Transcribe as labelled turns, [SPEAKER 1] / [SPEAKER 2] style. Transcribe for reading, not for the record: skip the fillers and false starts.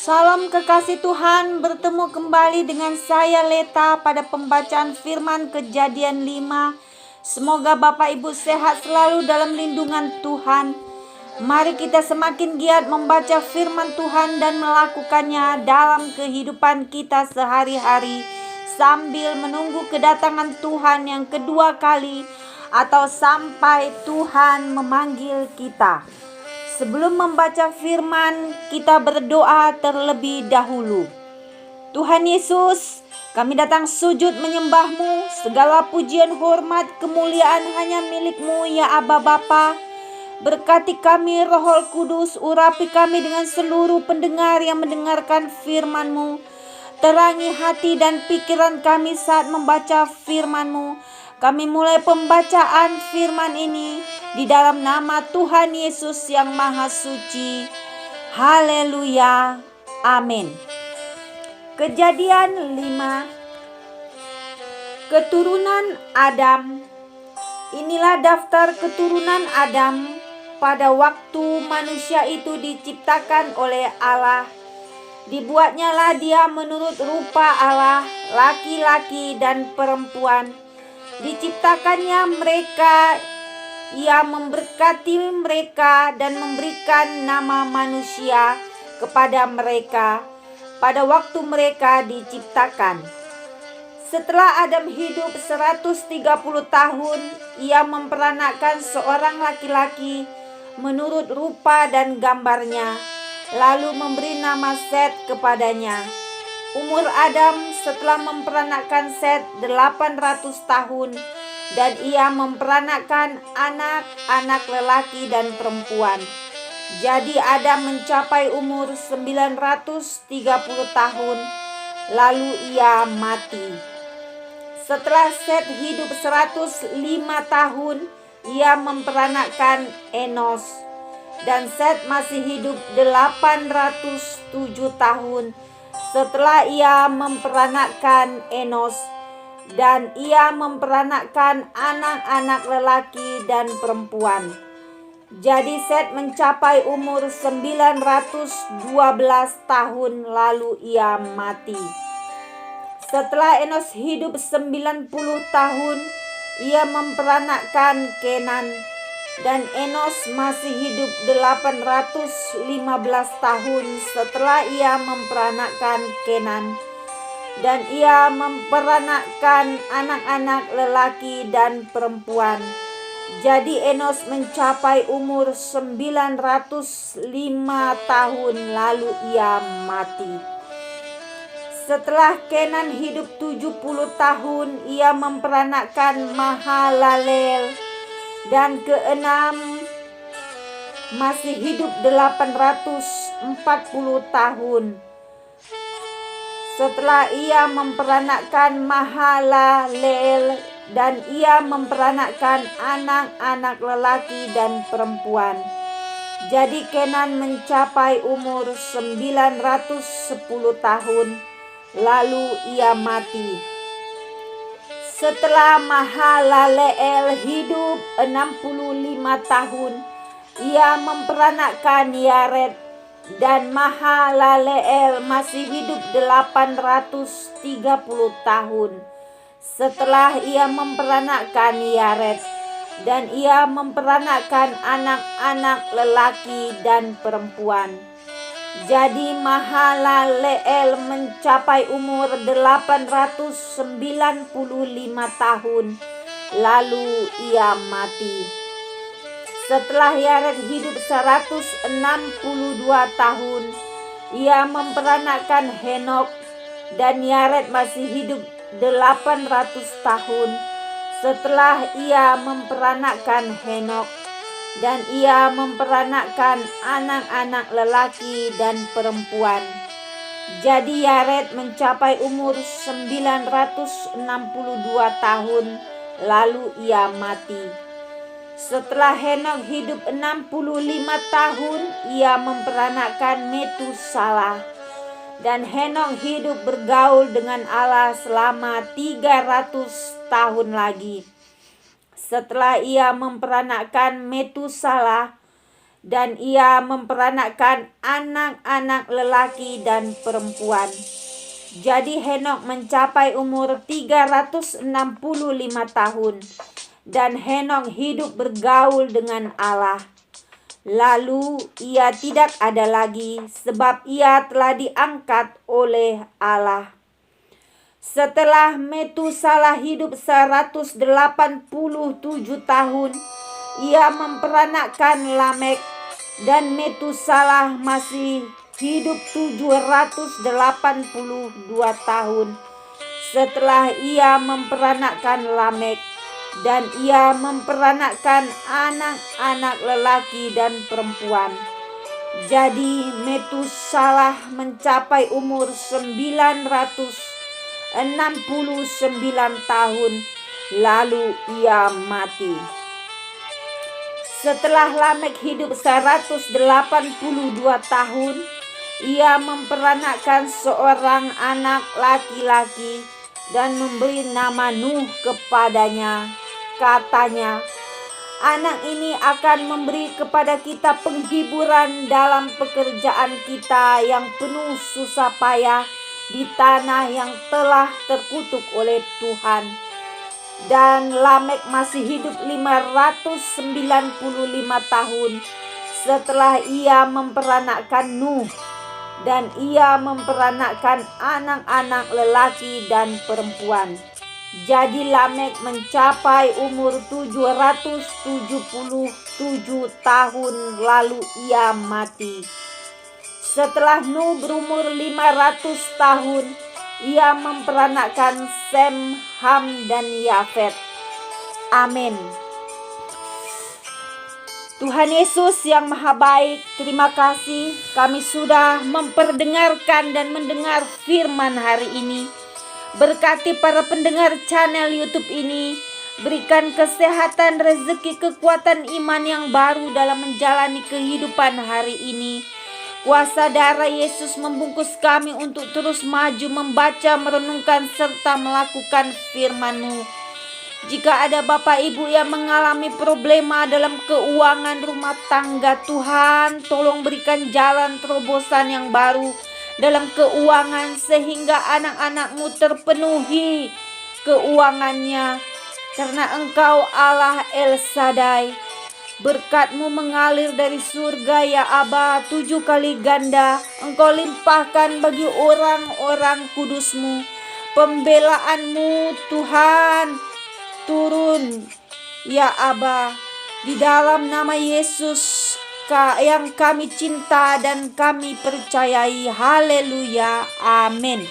[SPEAKER 1] Salam kekasih Tuhan, bertemu kembali dengan saya Leta pada pembacaan firman Kejadian 5. Semoga Bapak Ibu sehat selalu dalam lindungan Tuhan. Mari kita semakin giat membaca firman Tuhan dan melakukannya dalam kehidupan kita sehari-hari, sambil menunggu kedatangan Tuhan yang kedua kali atau sampai Tuhan memanggil kita. Sebelum membaca firman, kita berdoa terlebih dahulu. Tuhan Yesus, kami datang sujud menyembah-Mu. Segala pujian, hormat, kemuliaan hanya milik-Mu ya Aba Bapa. Berkati kami Roh Kudus, urapi kami dengan seluruh pendengar yang mendengarkan firman-Mu. Terangi hati dan pikiran kami saat membaca firman-Mu. Kami mulai pembacaan firman ini di dalam nama Tuhan Yesus yang Maha Suci. Haleluya. Amin. Kejadian 5. Keturunan Adam. Inilah daftar keturunan Adam pada waktu manusia itu diciptakan oleh Allah. Dibuatnyalah dia menurut rupa Allah, laki-laki dan perempuan. Diciptakannya mereka, ia memberkati mereka dan memberikan nama manusia kepada mereka pada waktu mereka diciptakan. Setelah Adam hidup 130 tahun, ia memperanakkan seorang laki-laki menurut rupa dan gambarnya, lalu memberi nama Set kepadanya. Umur Adam setelah memperanakkan Set 800 tahun, dan ia memperanakkan anak-anak lelaki dan perempuan. Jadi Adam mencapai umur 930 tahun, lalu ia mati. Setelah Set hidup 105 tahun, ia memperanakkan Enos, dan Set masih hidup 807 tahun setelah ia memperanakkan Enos, dan ia memperanakkan anak-anak lelaki dan perempuan. Jadi Set mencapai umur 912 tahun, lalu ia mati. Setelah Enos hidup 90 tahun, ia memperanakkan Kenan, dan Enos masih hidup 815 tahun setelah ia memperanakkan Kenan, dan ia memperanakkan anak-anak lelaki dan perempuan. Jadi Enos mencapai umur 905 tahun, lalu ia mati. Setelah Kenan hidup 70 tahun, ia memperanakkan Mahalalel, dan keenam masih hidup 840 tahun. Setelah ia memperanakkan Mahalalel, dan ia memperanakkan anak-anak lelaki dan perempuan. Jadi Kenan mencapai umur 910 tahun, lalu ia mati. Setelah Mahalaleel hidup 65 tahun, ia memperanakkan Yared, dan Mahalaleel masih hidup 830 tahun setelah ia memperanakkan Yared, dan ia memperanakkan anak-anak lelaki dan perempuan. Jadi Mahalaleel mencapai umur 895 tahun, lalu ia mati. Setelah Yared hidup 162 tahun, ia memperanakkan Henok, dan Yared masih hidup 800 tahun setelah ia memperanakkan Henok, dan ia memperanakkan anak-anak lelaki dan perempuan. Jadi Yared mencapai umur 962 tahun, lalu ia mati. Setelah Henok hidup 65 tahun, ia memperanakkan Metusalah, dan Henok hidup bergaul dengan Allah selama 300 tahun lagi. Setelah ia memperanakkan Metusalah, dan ia memperanakkan anak-anak lelaki dan perempuan. Jadi Henokh mencapai umur 365 tahun, dan Henokh hidup bergaul dengan Allah. Lalu ia tidak ada lagi, sebab ia telah diangkat oleh Allah. Setelah Metusalah hidup 187 tahun, ia memperanakkan Lamek, dan Metusalah masih hidup 782 tahun setelah ia memperanakkan Lamek, dan ia memperanakkan anak-anak lelaki dan perempuan. Jadi Metusalah mencapai umur 969 tahun, lalu ia mati. Setelah Lamek hidup 182 tahun, ia memperanakkan seorang anak laki-laki dan memberi nama Nuh kepadanya. Katanya, anak ini akan memberi kepada kita penghiburan dalam pekerjaan kita yang penuh susah payah di tanah yang telah terkutuk oleh Tuhan. Dan Lamek masih hidup 595 tahun setelah ia memperanakkan Nuh, dan ia memperanakkan anak-anak lelaki dan perempuan. Jadi Lamek mencapai umur 777 tahun, lalu ia mati. Setelah Nuh berumur 500 tahun, ia memperanakkan Sem, Ham, dan Yafet. Amin. Tuhan Yesus yang Maha Baik, terima kasih kami sudah memperdengarkan dan mendengar firman hari ini. Berkati para pendengar channel YouTube ini, berikan kesehatan, rezeki, kekuatan iman yang baru dalam menjalani kehidupan hari ini. Kuasa darah Yesus membungkus kami untuk terus maju membaca, merenungkan, serta melakukan firman-Mu. Jika ada Bapak Ibu yang mengalami problema dalam keuangan rumah tangga, Tuhan tolong berikan jalan terobosan yang baru dalam keuangan, sehingga anak-anak-Mu terpenuhi keuangannya, karena Engkau Allah El Shaddai. Berkat-Mu mengalir dari surga ya Aba, 7 kali ganda Engkau limpahkan bagi orang-orang kudus-Mu. Pembelaan-Mu Tuhan turun ya Aba, di dalam nama Yesus yang kami cinta dan kami percayai. Haleluya, amin.